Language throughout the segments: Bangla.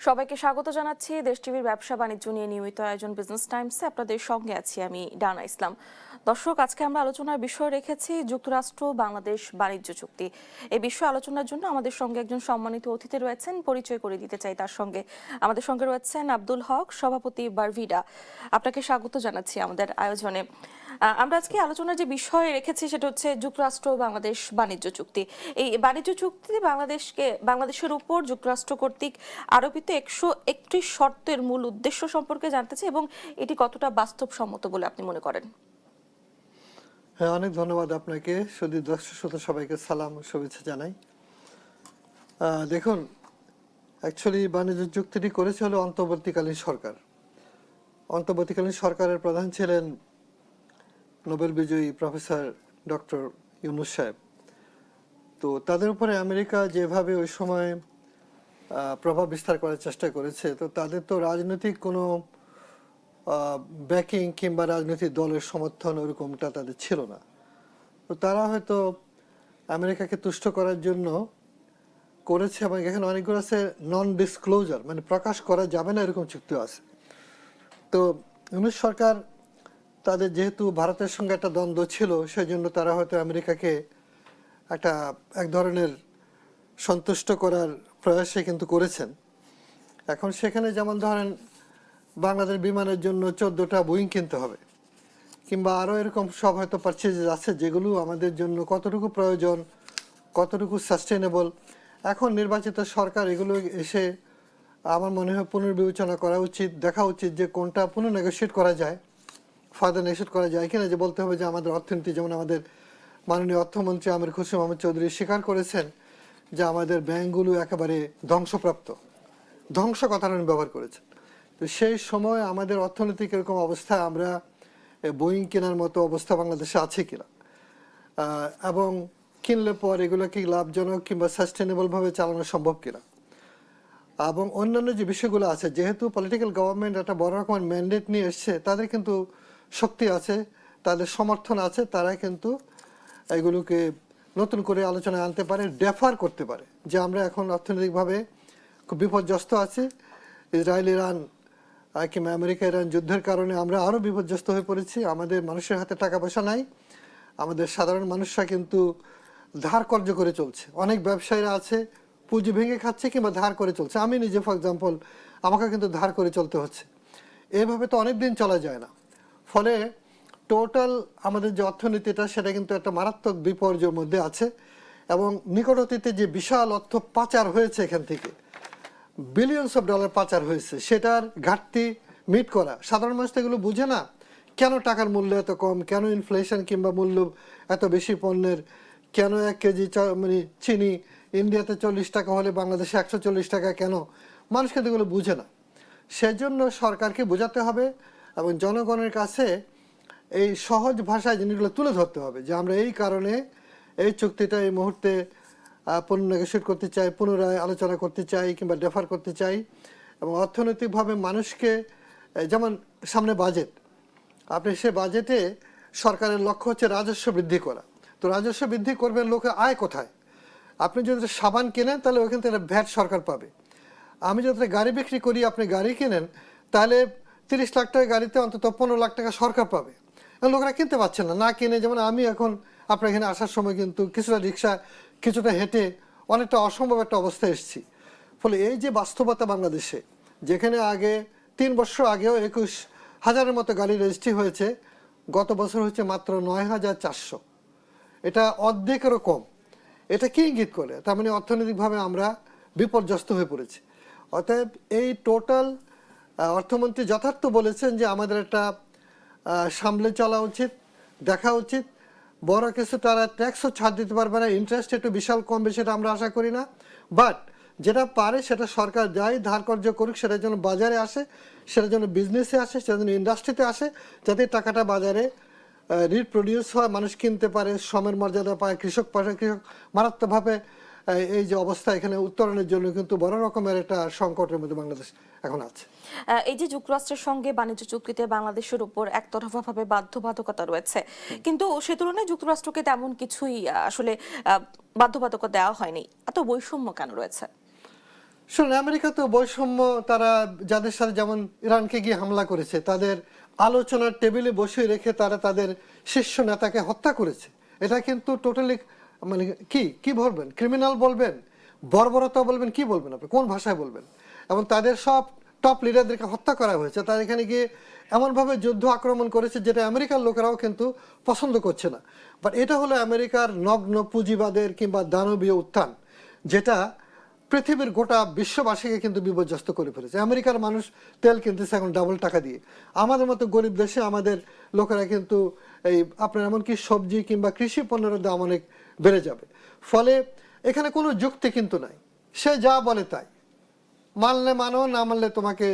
সবাইকে স্বাগত জানাচ্ছি দেশ টিভির ব্যবসা বাণিজ্য নিয়ে নিয়মিত আয়োজন বিজনেস টাইমসে। আপনাদের সঙ্গে আছি আমি ডানা ইসলাম। দর্শক, আজকে আমরা আলোচনার বিষয় রেখেছি যুক্তরাষ্ট্র বাংলাদেশ বাণিজ্য চুক্তি। এই বিষয়ে আলোচনার জন্য আমাদের সঙ্গে একজন সম্মানিত অতিথি রয়েছেন, পরিচয় করে দিতে চাই তার সঙ্গে। আমাদের সঙ্গে রয়েছেন আব্দুল হক, সভাপতি বারভিডা। আপনাকে স্বাগত জানাচ্ছি আমাদের আয়োজনে। আমরা আজকে আলোচনার যে বিষয় রেখেছি সেটা হচ্ছে যুক্তরাষ্ট্র বাংলাদেশ বাণিজ্য চুক্তি। এই বাণিজ্য চুক্তিতে বাংলাদেশের উপর যুক্তরাষ্ট্র কর্তৃক আরোপিত 131 শর্তের মূল উদ্দেশ্য সম্পর্কে জানতে চাই এবং এটি কতটা বাস্তবসম্মত বলে আপনি মনে করেন। হ্যাঁ, অনেক ধন্যবাদ আপনাকে। দর্শক শ্রোতা সবাইকে সালাম ও শুভেচ্ছা জানাই। দেখুন, অ্যাকচুয়ালি বাণিজ্য চুক্তিটি করেছে হলো অন্তর্বর্তীকালীন সরকার। অন্তর্বর্তীকালীন সরকারের প্রধান ছিলেন নোবেল বিজয়ী প্রফেসর ডক্টর ইউনূস সাহেব। তো তাদের উপরে আমেরিকা যেভাবে ওই সময় প্রভাব বিস্তার করার চেষ্টা করেছে, তো তাদের তো রাজনৈতিক কোনো ব্যাকিং কিংবা রাজনৈতিক দলের সমর্থন ওরকমটা তাদের ছিল না। তো তারা হয়তো আমেরিকাকে তুষ্ট করার জন্য করেছে, এবং এখানে অনেকগুলো আছে নন ডিসক্লোজার, মানে প্রকাশ করা যাবে না এরকম চুক্তি আছে। তো ইউনূস সরকার তাদের যেহেতু ভারতের সঙ্গে একটা দ্বন্দ্ব ছিল, সেই জন্য তারা হয়তো আমেরিকাকে এক ধরনের সন্তুষ্ট করার প্রয়াসে কিন্তু করেছেন। এখন সেখানে যেমন ধরেন বাংলাদেশ বিমানের জন্য 14টা বোয়িং কিনতে হবে, কিংবা আরও এরকম সব হয়তো পারচেজ আছে যেগুলো আমাদের জন্য কতটুকু প্রয়োজন, কতটুকু সাস্টেনেবল। এখন নির্বাচিত সরকার এগুলো এসে আমার মনে হয় পুনর্বিবেচনা করা উচিত, দেখা উচিত যে কোনটা পুনর্নেগোশিয়েট করা যায়, ফার্দার নেগোশিয়েট করা যায় কিনা। যে বলতে হবে যে আমাদের অর্থনীতি, যেমন আমাদের মাননীয় অর্থমন্ত্রী আমির খুরশিদ মোহাম্মদ চৌধুরী স্বীকার করেছেন যে আমাদের ব্যাংকগুলো একেবারে ধ্বংসপ্রাপ্ত, ধ্বংস কথাটা ব্যবহার করেছেন। তো সেই সময় আমাদের অর্থনৈতিক এরকম অবস্থা, আমরা বোয়িং কেনার মতো অবস্থা বাংলাদেশে আছে কিনা, এবং কিনলে পর এগুলো কি লাভজনক কিংবা সাস্টেনেবলভাবে চালানো সম্ভব কিনা, এবং অন্যান্য যে বিষয়গুলো আছে। যেহেতু পলিটিক্যাল গভর্নমেন্ট একটা বড় রকমের ম্যান্ডেট নিয়ে এসছে, তাদের কিন্তু শক্তি আছে, তাদের সমর্থন আছে, তারা কিন্তু এগুলোকে নতুন করে আলোচনায় আনতে পারে, ডেফার করতে পারে যে আমরা এখন অর্থনৈতিকভাবে খুব বিপর্যস্ত আছি। ইসরায়েল ইরান কিংবা আমেরিকা ইরান যুদ্ধের কারণে আমরা আরও বিপর্যস্ত হয়ে পড়েছি। আমাদের মানুষের হাতে টাকা পয়সা নাই, আমাদের সাধারণ মানুষরা কিন্তু ধার কর্য করে চলছে। অনেক ব্যবসায়ীরা আছে পুঁজি ভেঙে খাচ্ছে কিংবা ধার করে চলছে। আমি নিজে ফর এক্সাম্পল, আমাকে কিন্তু ধার করে চলতে হচ্ছে। এভাবে তো অনেক দিন চলা যায় না। ফলে টোটাল আমাদের যে অর্থনীতিটা, সেটা কিন্তু একটা মারাত্মক বিপর্যয়ের মধ্যে আছে। এবং নিকট অতীতে যে বিশাল অর্থ পাচার হয়েছে, এখান থেকে বিলিয়নস অফ ডলার পাচার হয়েছে, সেটার ঘাটতি মিট করা। সাধারণ মানুষ তো এগুলো বুঝে না। কেন টাকার মূল্য এত কম, কেন ইনফ্লেশন কিংবা মূল্য এত বেশি পণ্যের, কেন 1 কেজি মানে চিনি ইন্ডিয়াতে 40 টাকা হলে বাংলাদেশে 140 টাকা কেন, মানুষ কিন্তু এগুলো বুঝে না। সেজন্য সরকারকে বোঝাতে হবে এবং জনগণের কাছে এই সহজ ভাষায় জিনিসগুলো তুলে ধরতে হবে যে আমরা এই কারণে এই চুক্তিটা এই মুহূর্তে পুনর্নেগোশিয়েট করতে চাই, পুনরায় আলোচনা করতে চাই কিংবা ডেফার করতে চাই। এবং অর্থনৈতিকভাবে মানুষকে, যেমন সামনে বাজেট, আপনি সে বাজেটে সরকারের লক্ষ্য হচ্ছে রাজস্ব বৃদ্ধি করা। তো রাজস্ব বৃদ্ধি করবেন, লোকে আয় কোথায়? আপনি যদি সাবান কেনেন তাহলে ওইখান থেকে ভ্যাট সরকার পাবে। আমি যদি গাড়ি বিক্রি করি, আপনি গাড়ি কেনেন, তাহলে 30 লাখ টাকা গাড়িতে অন্তত 15 লাখ টাকা সরকার পাবে। লোকেরা কিনতে পারছে না, না কিনে। যেমন আমি এখন আপনার এখানে আসার সময় কিন্তু কিছুটা রিক্সা, কিছুটা হেঁটে অনেকটা অসম্ভব একটা অবস্থায় এসেছি। ফলে এই যে বাস্তবতা বাংলাদেশে, যেখানে আগে 3 বছর আগেও 21,000-এর মতো গাড়ি রেজিস্ট্রি হয়েছে, গত বছর হচ্ছে মাত্র 9,400। এটা অর্ধেকেরও কম। এটা কি ইঙ্গিত করে? তার মানে অর্থনৈতিকভাবে আমরা বিপর্যস্ত হয়ে পড়েছি। অতএব এই টোটাল অর্থমন্ত্রী যথার্থ বলেছেন যে আমাদের একটা সামলে চলা উচিত, দেখা উচিত। বড় কিছু তারা ট্যাক্সও ছাড় দিতে পারবে না, ইন্টারেস্ট একটু বিশাল কমবে সেটা আমরা আশা করি না। বাট যেটা পারে সেটা সরকার যাই ধার কর্য করুক, সেটার জন্য বাজারে আসে, সেটার জন্য বিজনেসে আসে, সেটার জন্য ইন্ডাস্ট্রিতে আসে, যাতে টাকাটা বাজারে রিপ্রডিউস হয়, মানুষ কিনতে পারে, শ্রমের মর্যাদা পায়, কৃষক মারাত্মকভাবে এই যে অবস্থা, এখানে উত্তরণের জন্য কিন্তু বড় রকমের একটা সংকটের মধ্যে বাংলাদেশ এখন আছে। এই যে যুক্তরাষ্ট্রের সঙ্গে বাণিজ্য চুক্তিতে বাংলাদেশের উপর একতরফাভাবে বাধ্যবাধকতা রয়েছে, কিন্তু সে তুলনায় যুক্তরাষ্ট্রকে তেমন কিছুই আসলে বাধ্যবাধকতা দেওয়া হয়নি। এত বৈষম্য কেন রয়েছে? শুনুন, আমেরিকা তো বৈষম্য, তারা যাদের সাথে যেমন ইরানকে গিয়ে হামলা করেছে, তাদের আলোচনার টেবিলে বসিয়ে রেখে তারা তাদের শীর্ষ নেতাকে হত্যা করেছে। এটা কিন্তু টোটালি, মানে কি কি বলবেন, ক্রিমিনাল বলবেন, বর্বরতা বলবেন, কি বলবেন আপনি, কোন ভাষায় বলবেন? এবং তাদের সব টপ লিডারদেরকে হত্যা করা হয়েছে। তারা এখানে গিয়ে এমনভাবে যুদ্ধ আক্রমণ করেছে যেটা আমেরিকার লোকেরাও কিন্তু পছন্দ করছে না। বাট এটা হলো আমেরিকার নগ্ন পুঁজিবাদের কিংবা দানবীয় উত্থান, যেটা পৃথিবীর গোটা বিশ্ববাসীকে কিন্তু বিপর্যস্ত করে ফেলেছে। আমেরিকার মানুষ তেল কিনতেছে এখন ডাবল টাকা দিয়ে। আমাদের মতো গরিব দেশে আমাদের লোকেরা কিন্তু এই আপনার এমনকি সবজি কিংবা কৃষি পণ্যের দাম অনেক বেড়ে যাবে। ফলে এখানে কোনো যুক্তি কিন্তু নাই, সে যা বলে তাই, মানলে মানো, না মানলে তোমাকে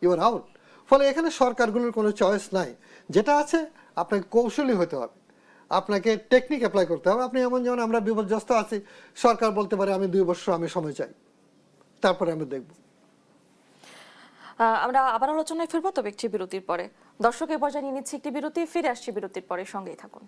ইউর আউট। ফলে এখানে সরকারগুলোর কোনো চয়েস নাই। যেটা আছে, আপনাকে কৌশলী হতে হবে, আপনাকে টেকনিক অ্যাপ্লাই করতে হবে। আপনি এমন, যেমন আমরা বিপর্যস্ত আছি, সরকার বলতে পারে আমি 2 বছর আমি সময় চাই, তারপরে আমরা দেখব। আমরা আবার আলোচনায় ফিরবো, তবে একটি বিরতির পরে। দর্শক, এই পর্যায়ে নিয়ে নিচ্ছি একটি বিরতি, ফিরে আসছি বিরতির পরে, সঙ্গেই থাকুন।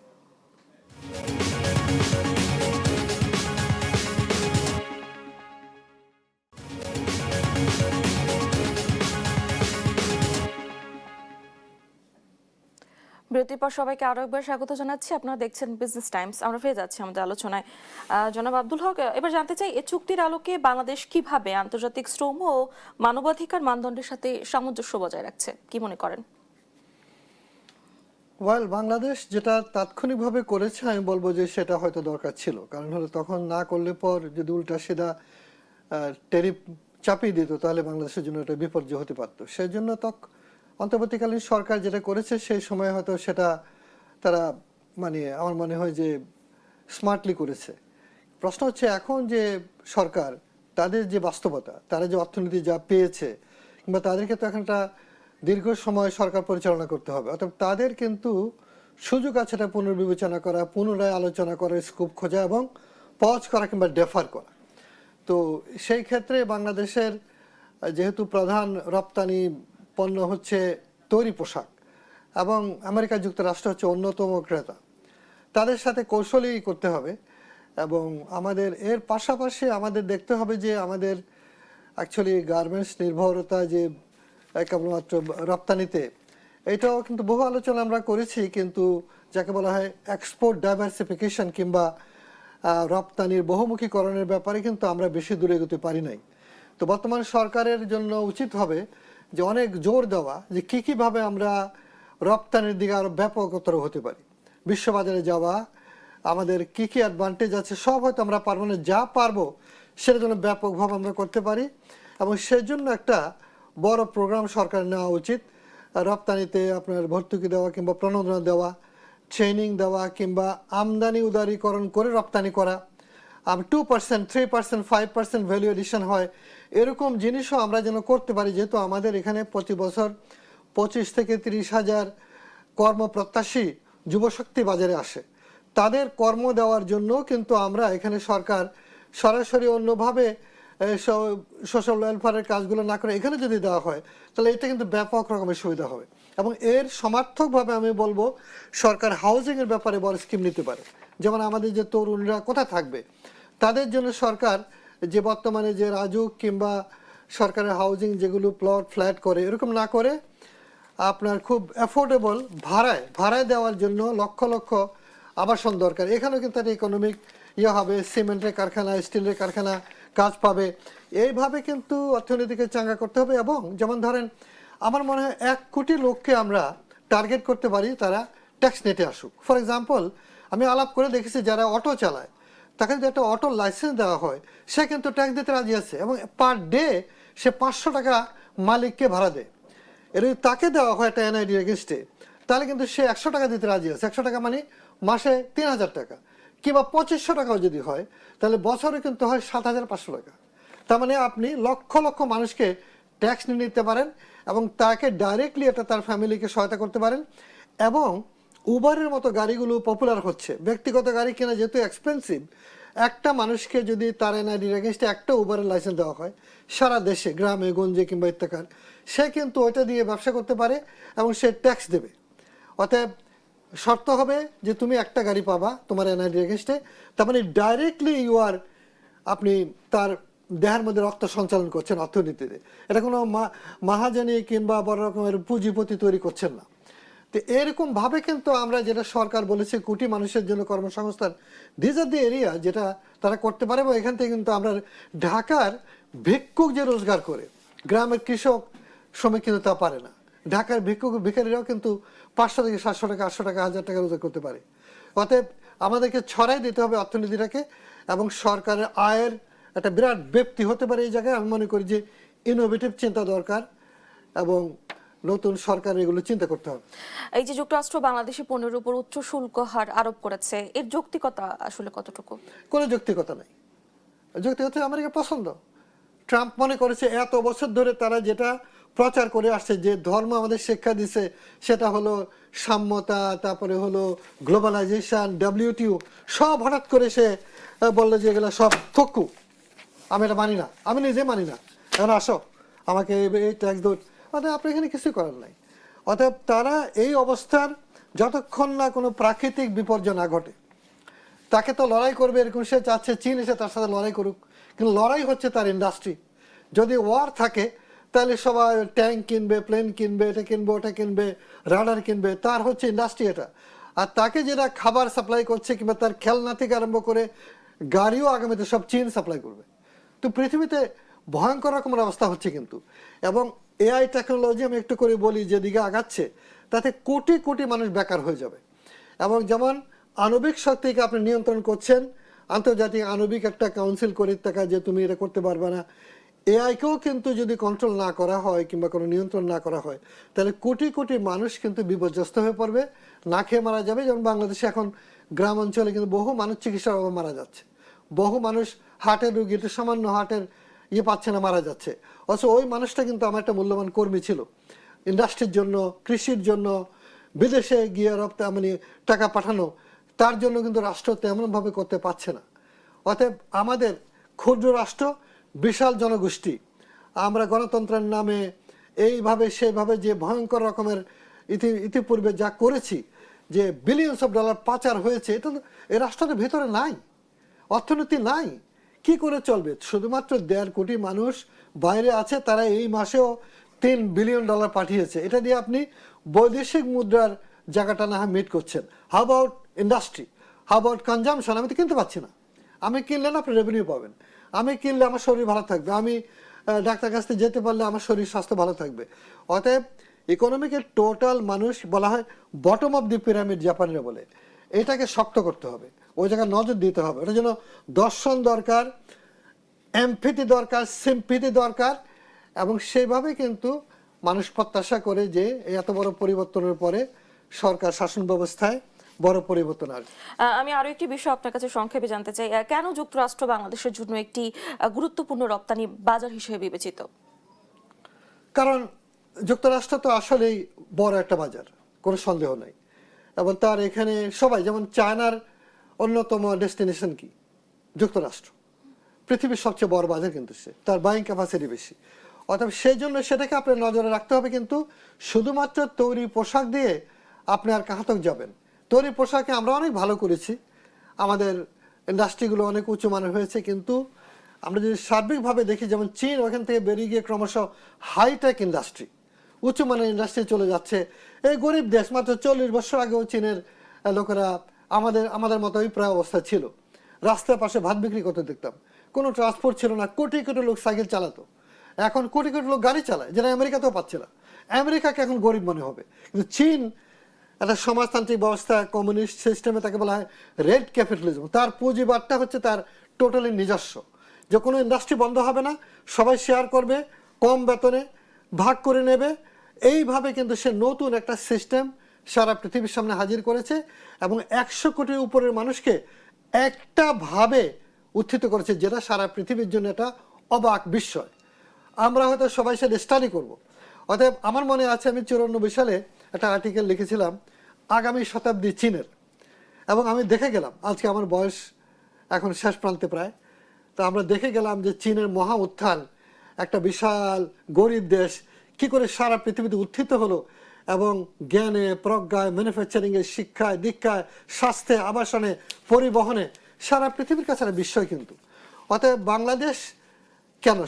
বিরতির পর সবাইকে আরো একবার স্বাগত জানাচ্ছি। আপনারা দেখছেন বিজনেস টাইমস। আমরা ফিরে যাচ্ছি আমাদের আলোচনায়। জনাব আব্দুল হক, এবার জানতে চাই, এই চুক্তির আলোকে বাংলাদেশ কিভাবে আন্তর্জাতিক শ্রম ও মানবাধিকার মানদণ্ডের সাথে সামঞ্জস্য বজায় রাখছে, কি মনে করেন? ওয়েল, বাংলাদেশ যেটা তাৎক্ষণিকভাবে করেছে, আমি বলবো যে সেটা হয়তো দরকার ছিল। কারণ হলো তখন না করলে পর যদি উল্টা সিধা টেরিফ চাপিয়ে দিত, তাহলে বাংলাদেশের জন্য এটা বিপর্যয় হতে পারতো। সেই জন্য অন্তর্বর্তীকালীন সরকার যেটা করেছে, সেই সময় হয়তো সেটা তারা, মানে আমার মনে হয় যে স্মার্টলি করেছে। প্রশ্ন হচ্ছে এখন যে সরকার, তাদের যে বাস্তবতা, তারা যে অর্থনীতি যা পেয়েছে, কিংবা তাদেরকে তো এখন একটা দীর্ঘ সময় সরকার পরিচালনা করতে হবে, অর্থাৎ তাদের কিন্তু সুযোগ আছে এটা পুনর্বিবেচনা করা, পুনরায় আলোচনা করা, স্কোপ খোঁজা এবং পজ করা কিংবা ডেফার করা। তো সেই ক্ষেত্রে বাংলাদেশের যেহেতু প্রধান রপ্তানি পণ্য হচ্ছে তৈরি পোশাক, এবং আমেরিকা যুক্তরাষ্ট্র হচ্ছে অন্যতম ক্রেতা, তাদের সাথে কৌশলী করতে হবে। এবং আমাদের এর পাশাপাশি আমাদের দেখতে হবে যে আমাদের অ্যাকচুয়ালি গার্মেন্টস নির্ভরতা যে কেবলমাত্র রপ্তানিতে, এটাও কিন্তু বহু আলোচনা আমরা করেছি, কিন্তু যাকে বলা হয় এক্সপোর্ট ডাইভার্সিফিকেশন কিংবা রপ্তানির বহুমুখীকরণের ব্যাপারে কিন্তু আমরা বেশি দূরে এগোতে পারি নাই। তো বর্তমান সরকারের জন্য উচিত হবে যে অনেক জোর দেওয়া যে কী কীভাবে আমরা রপ্তানির দিকে আরও ব্যাপকতর হতে পারি, বিশ্ববাজারে যাওয়া, আমাদের কী কী অ্যাডভান্টেজ আছে সব হয়তো আমরা পারবো না, যা পারবো সেটার জন্য ব্যাপকভাবে আমরা করতে পারি। এবং সেজন্য একটা বড় প্রোগ্রাম সরকার নেওয়া উচিত। রপ্তানিতে আপনার ভর্তুকি দেওয়া কিংবা প্রণোদনা দেওয়া, ট্রেনিং দেওয়া, কিংবা আমদানি উদারীকরণ করে রপ্তানি করা, 2%, 3%, 5% ভ্যালু এডিশন হয়, এরকম জিনিসও আমরা যেন করতে পারি। যেহেতু আমাদের এখানে প্রতি বছর 25 থেকে 30 হাজার কর্মপ্রত্যাশী যুবশক্তি বাজারে আসে, তাদের কর্ম দেওয়ার জন্য কিন্তু আমরা এখানে সরকার সরাসরি অন্যভাবে সোশ্যাল ওয়েলফেয়ারের কাজগুলো না করে এখানে যদি দেওয়া হয়, তাহলে এটা কিন্তু ব্যাপক রকমের সুবিধা হবে। এবং এর সমার্থকভাবে আমি বলবো সরকার হাউজিংয়ের ব্যাপারে বড় স্কিম নিতে পারে। যেমন আমাদের যে তরুণরা কোথায় থাকবে, তাদের জন্য সরকার যে বর্তমানে যে রাজুক কিংবা সরকারের হাউজিং যেগুলো প্লট ফ্ল্যাট করে, এরকম না করে আপনার খুব অ্যাফোর্ডেবল ভাড়ায় দেওয়ার জন্য লক্ষ লক্ষ আবাসন দরকার। এখানেও কিন্তু একটা ইকোনমিক হবে, সিমেন্টের কারখানা, স্টিলের কারখানা কাজ পাবে। এইভাবে কিন্তু অর্থনীতিকে চাঙ্গা করতে হবে। এবং যেমন ধরেন, আমার মনে হয় 1 কোটি লোককে আমরা টার্গেট করতে পারি, তারা ট্যাক্স নেটে আসুক। ফর এক্সাম্পল, আমি আলাপ করে দেখেছি যারা অটো চালায়, তাকে যদি একটা অটোর লাইসেন্স দেওয়া হয়, সে কিন্তু ট্যাক্স দিতে রাজি আছে, এবং পার ডে সে 500 টাকা মালিককে ভাড়া দেয়। এর যদি তাকে দেওয়া হয় একটা এনআইডি এগেনস্টে, তাহলে কিন্তু সে 100 টাকা দিতে রাজি আছে। 100 টাকা মানে মাসে 3000 টাকা, কিংবা 2500 টাকাও যদি হয়, তাহলে বছরে কিন্তু হয় 7500 টাকা। তার মানে আপনি লক্ষ লক্ষ মানুষকে ট্যাক্স নিয়ে নিতে পারেন, এবং তাকে ডাইরেক্টলি এটা তার ফ্যামিলিকে সহায়তা করতে পারেন। এবং উবারের মতো গাড়িগুলো পপুলার হচ্ছে, ব্যক্তিগত গাড়ি কেনা যেহেতু এক্সপেন্সিভ, একটা মানুষকে যদি তার এনআইডির এগেনস্টে একটা উবারের লাইসেন্স দেওয়া হয় সারা দেশে, গ্রামে গঞ্জে কিংবা ইত্যাকার, সে কিন্তু ওইটা দিয়ে ব্যবসা করতে পারে এবং সে ট্যাক্স দেবে। অতএব শর্ত হবে যে তুমি একটা গাড়ি পাবা তোমার এনআইডি এগেনস্টে, তার মানে ডাইরেক্টলি আপনি তার দেহের মধ্যে রক্ত সঞ্চালন করছেন অর্থনীতিতে। এটা কোনো মাহাজানি কিংবা বড় রকমের পুঁজিপতি তৈরি করছেন না। তো এরকম ভাবে কিন্তু আমরা যেটা সরকার বলেছে কোটি মানুষের জন্য কর্মসংস্থান, দিস আর দি এরিয়া যেটা তারা করতে পারে। এবং এখান থেকে কিন্তু আমরা ঢাকার ভিক্ষুক যে রোজগার করে, গ্রামের কৃষক শ্রমিক কিন্তু তা পারে না। ঢাকার ভিক্ষুক ভিখারিরাও কিন্তু 500 থেকে 700 টাকা, 800 টাকা, 1000 টাকা রোজগার করতে পারে। অতএব আমাদেরকে ছড়াই দিতে হবে অর্থনীতিটাকে, এবং সরকারের আয়ের একটা বিরাট ব্যক্তি হতে পারে এই জায়গায়। আমি মনে করি যে ইনোভেটিভ চিন্তা দরকার এবং নতুন সরকার এগুলো চিন্তা করতে হবে। এই যে যুক্তরাষ্ট্র বাংলাদেশি পণ্যের উপর উচ্চ শুল্ক হার আরোপ করেছে, এর যৌক্তিকতা আসলে কতটুকু? কোনো যৌক্তিকতা নাই। যৌক্তিকতা আমেরিকা পছন্দ। ট্রাম্প মনে করেছে এত বছর ধরে তারা যেটা প্রচার করে আসছে, যে ধর্ম আমাদের শিক্ষা দিছে, সেটা হলো সাম্যতা, তারপরে হলো গ্লোবালাইজেশন, WTO, সব হঠাৎ করে সে বললো যে এগুলো সব থক্কু, আমি এটা মানি না, আমি নিজে মানি না, এখন আসো আমাকে এই ট্যাক্স দৌড়। অতএব আপনি এখানে কিছুই করার নাই। অতএব তারা এই অবস্থার যতক্ষণ না কোনো প্রাকৃতিক বিপর্যয় না ঘটে, তাকে তো লড়াই করবে এরকম সে চাচ্ছে। চীন এসে তার সাথে লড়াই করুক, কিন্তু লড়াই হচ্ছে তার ইন্ডাস্ট্রি। যদি ওয়ার থাকে তাহলে সবাই ট্যাঙ্ক কিনবে, প্লেন কিনবে, এটা কিনবে, ওটা কিনবে, রাডার কিনবে, তার হচ্ছে ইন্ডাস্ট্রি এটা। আর তাকে যেটা খাবার সাপ্লাই করছে কিংবা তার খেলনা থেকে আরম্ভ করে গাড়িও আগামীতে সব চীন সাপ্লাই করবে। তো পৃথিবীতে ভয়ঙ্কর রকমের অবস্থা হচ্ছে কিন্তু। এবং AI টেকনোলজি আমি একটু করে বলি, যেদিকে আগাচ্ছে তাতে কোটি কোটি মানুষ বেকার হয়ে যাবে। এবং যেমন আণবিক শক্তিকে আপনি নিয়ন্ত্রণ করছেন, আন্তর্জাতিক আণবিক একটা কাউন্সিল করে থাকা যে তুমি এটা করতে পারবে না, AI-কেও কিন্তু যদি কন্ট্রোল না করা হয় কিংবা কোনো নিয়ন্ত্রণ না করা হয়, তাহলে কোটি কোটি মানুষ কিন্তু বিপর্যস্ত হয়ে পড়বে, না খেয়ে মারা যাবে। যেমন বাংলাদেশে এখন গ্রাম অঞ্চলে কিন্তু বহু মানুষ চিকিৎসার অভাবে মারা যাচ্ছে, বহু মানুষ হার্টের রোগী, একটু সামান্য হার্টের পাচ্ছে না, মারা যাচ্ছে। অথচ ওই মানুষটা কিন্তু আমার একটা মূল্যবান কর্মী ছিল, ইন্ডাস্ট্রির জন্য, কৃষির জন্য, বিদেশে গিয়ে মানে টাকা পাঠানো, তার জন্য কিন্তু রাষ্ট্র তেমনভাবে করতে পারছে না। অতএব আমাদের ক্ষুদ্র রাষ্ট্র, বিশাল জনগোষ্ঠী, আমরা গণতন্ত্রের নামে এইভাবে সেইভাবে যে ভয়ঙ্কর রকমের ইতিপূর্বে যা করেছি, যে বিলিয়নস অফ ডলার পাচার হয়েছে, এটা তো এই রাষ্ট্রের ভেতরে নাই, অর্থনীতি নাই, কি করে চলবে? শুধুমাত্র 1.5 কোটি মানুষ বাইরে আছে, তারা এই মাসেও $3 বিলিয়ন পাঠিয়েছে। এটা দিয়ে আপনি বৈদেশিক মুদ্রার জায়গাটা না মিট করছেন। How about industry, how about consumption? আমি তো কিনতে পারছি না। আমি কিনলে না আপনি রেভিনিউ পাবেন, আমি কিনলে আমার শরীর ভালো থাকবে, আমি ডাক্তার কাছ থেকে যেতে পারলে আমার শরীর স্বাস্থ্য ভালো থাকবে। অতএব ইকোনমিকের টোটাল মানুষ বলা হয় বটম অফ দি পিরামিড, জাপানিরা বলে, এটাকে শক্ত করতে হবে, ওই জায়গায় নজর দিতে হবে। ওটার জন্য দর্শন দরকার, এমপিটি দরকার, সিম্পিটি দরকার। এবং সেইভাবে কিন্তু মানুষ প্রত্যাশা করে যে এত বড় পরিবর্তনের পরে সরকার শাসন ব্যবস্থায় বড় পরিবর্তন আসবে। আমি আরো একটি বিষয় আপনার কাছে সংক্ষেপে জানতে চাই, কেন যুক্তরাষ্ট্র বাংলাদেশের জন্য একটি গুরুত্বপূর্ণ রপ্তানি বাজার হিসেবে বিবেচিত? কারণ যুক্তরাষ্ট্র তো আসলেই বড় একটা বাজার, কোনো সন্দেহ নাই। এবং তার এখানে সবাই, যেমন চায়নার অন্যতম ডেস্টিনেশন কি? যুক্তরাষ্ট্র। পৃথিবীর সবচেয়ে বড় বাজার কিন্তু সে, তার বাইং ক্যাপাসিটি বেশি। অর্থাৎ সেই জন্য সেটাকে আপনার নজরে রাখতে হবে। কিন্তু শুধুমাত্র তৈরি পোশাক দিয়ে আপনি আর কাহাতক যাবেন? তৈরি পোশাকে আমরা অনেক ভালো করেছি, আমাদের ইন্ডাস্ট্রিগুলো অনেক উঁচু মানের হয়েছে, কিন্তু আমরা যদি সার্বিকভাবে দেখি, যেমন চীন ওখান থেকে বেরিয়ে গিয়ে ক্রমশ হাইটেক ইন্ডাস্ট্রি, উঁচু মানের ইন্ডাস্ট্রি চলে যাচ্ছে। এই গরিব দেশ, মাত্র 40 বছর আগেও চীনের লোকেরা আমাদের মতোই প্রায় অবস্থা ছিল। রাস্তার পাশে ভাত বিক্রি করতে দেখতাম, কোনো ট্রান্সপোর্ট ছিল না, কোটি কোটি লোক সাইকেল চালাতো। এখন কোটি কোটি লোক গাড়ি চালায়, যেটা আমেরিকাতেও পাচ্ছে না। আমেরিকাকে এখন গরিব মনে হবে, কিন্তু চীন একটা সমাজতান্ত্রিক ব্যবস্থা, কমিউনিস্ট সিস্টেমে, তাকে বলা হয় রেড ক্যাপিটালিজম। তার পুঁজিবাদটা হচ্ছে তার টোটালি নিজস্ব, যে কোনো ইন্ডাস্ট্রি বন্ধ হবে না, সবাই শেয়ার করবে, কম বেতনে ভাগ করে নেবে। এইভাবে কিন্তু সে নতুন একটা সিস্টেম সারা পৃথিবীর সামনে হাজির করেছে এবং 100 কোটির উপরের মানুষকে একটা ভাবে উত্থিত করেছে, যেটা সারা পৃথিবীর জন্য একটা অবাক বিস্ময়। আমরা হয়তো সবাই সেটা স্টাডি করবো। অতএব আমার মনে আছে, আমি 94 সালে একটা আর্টিকেল লিখেছিলাম আগামী শতাব্দী চীনের, এবং আমি দেখে গেলাম, আজকে আমার বয়স এখন শেষ প্রান্তে প্রায়, তো আমরা দেখে গেলাম যে চীনের মহা উত্থান, একটা বিশাল গরিব দেশ কি করে সারা পৃথিবীতে উত্থিত হলো, এবং জ্ঞানে, প্রজ্ঞায়, ম্যানুফ্যাকচারিংয়ে, শিক্ষায়, দীক্ষায়, স্বাস্থ্যে, আবাসনে, পরিবহনে সারা পৃথিবীর কাছে একটা বিস্ময় কিন্তু। অতএব বাংলাদেশ কেন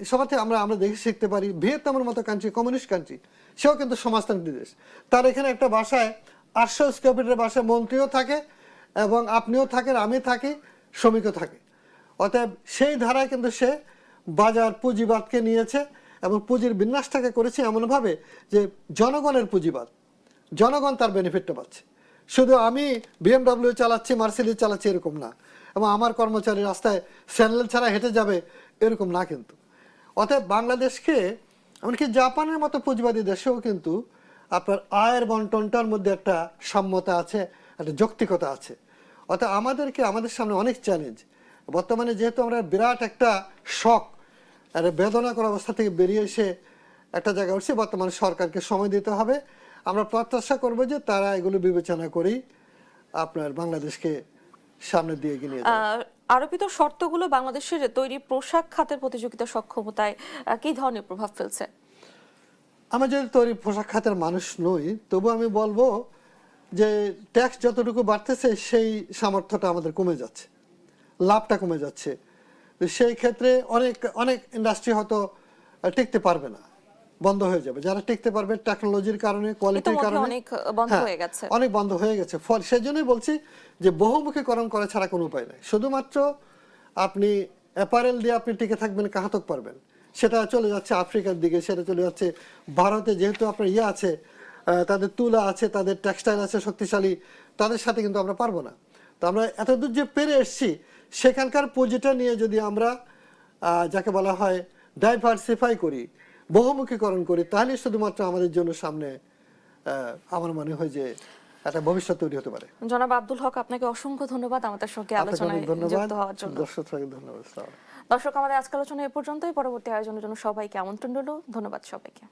সবার থেকে আমরা দেখে শিখতে পারি। ভিয়েতনামের মতো কান্ট্রি, কমিউনিস্ট কান্ট্রি, সেও কিন্তু সমাজতান্ত্রিক দেশ। তার এখানে একটা বাসায় 800 স্কয়ার ফিটের বাসায় মন্ত্রীও থাকে এবং আপনিও থাকেন, আমি থাকি, শ্রমিকও থাকে। অতএব সেই ধারায় কিন্তু সে বাজার পুঁজিবাদকে নিয়েছে এবং পুঁজির বিন্যাসটাকে করেছে এমনভাবে যে জনগণের পুঁজিবাদ, জনগণ তার বেনিফিটটা পাচ্ছে। শুধু আমি BMW চালাচ্ছি, মার্সিডিজ চালাচ্ছি এরকম না, এবং আমার কর্মচারী রাস্তায় স্যান্ডেল ছাড়া হেঁটে যাবে এরকম না কিন্তু। অতএব বাংলাদেশকে, এমনকি জাপানের মতো পুঁজিবাদী দেশেও কিন্তু আপনার আয়ের বন্টনটার মধ্যে একটা সাম্যতা আছে, একটা যৌক্তিকতা আছে। অর্থাৎ আমাদের সামনে অনেক চ্যালেঞ্জ। বর্তমানে যেহেতু আমরা বিরাট একটা শক, একটা বেদনাকর অবস্থা থেকে বেরিয়ে এসে একটা জায়গায় উঠছি, বর্তমানে সরকারকে সময় দিতে হবে। আমরা প্রত্যাশা করব যে তারা এগুলো বিবেচনা করেই আপনার বাংলাদেশকে সামনের দিকে এগিয়ে নিয়ে যাবে। আরোপিত শর্তগুলো বাংলাদেশের তৈরি পোশাক খাতের প্রতিযোগিতা সক্ষমতায় কি ধরনের প্রভাব ফেলছে? আমরা যদি তৈরি পোশাক খাতের মানুষ নই, তবু আমি বলবো যে ট্যাক্স যতটুকু বাড়তেছে সেই সামর্থ্যটা আমাদের কমে যাচ্ছে, লাভটা কমে যাচ্ছে। তো সেই ক্ষেত্রে অনেক ইন্ডাস্ট্রি হয়তো টিকতে পারবে না, বন্ধ হয়ে যাবে। যারা টিকতে পারবে টেকনোলজির কারণে, কোয়ালিটির কারণে, অনেক বন্ধ হয়ে গেছে, অনেক বন্ধ হয়ে গেছে। সেই জন্যই বলছি যে বহুমুখীকরণ করা ছাড়া কোনো উপায় নাই। শুধুমাত্র আপনি অ্যাপারেল দিয়ে আপনি টিকে থাকবেন, কাহাতক পারবেন, সেটা চলে যাচ্ছে আফ্রিকার দিকে, সেটা চলে যাচ্ছে ভারতে। যেহেতু আপনার আছে, তাদের তুলা আছে, তাদের টেক্সটাইল আছে শক্তিশালী, তাদের সাথে কিন্তু আমরা পারবো না। তো আমরা এতদূর যে পেরে এসছি, সেখানকার পুঁজিটা নিয়ে যদি আমরা যাকে বলা হয় ডাইভার্সিফাই করি, বহুমুখীকরণ করি, তাহলে শুধুমাত্র আমাদের জন্য সামনে আমার মনে হয় যে একটা ভবিষ্যৎ তৈরি হতে পারে। জনাব আব্দুল হক, আপনাকে অসংখ্য ধন্যবাদ আমাদের সঙ্গে আলোচনায় যুক্ত হওয়ার জন্য। ধন্যবাদ। দর্শক, আমাদের আজকের আলোচনা এ পর্যন্তই। পরবর্তী আয়োজনের জন্য সবাইকে আমন্ত্রণ রইল। ধন্যবাদ সবাইকে।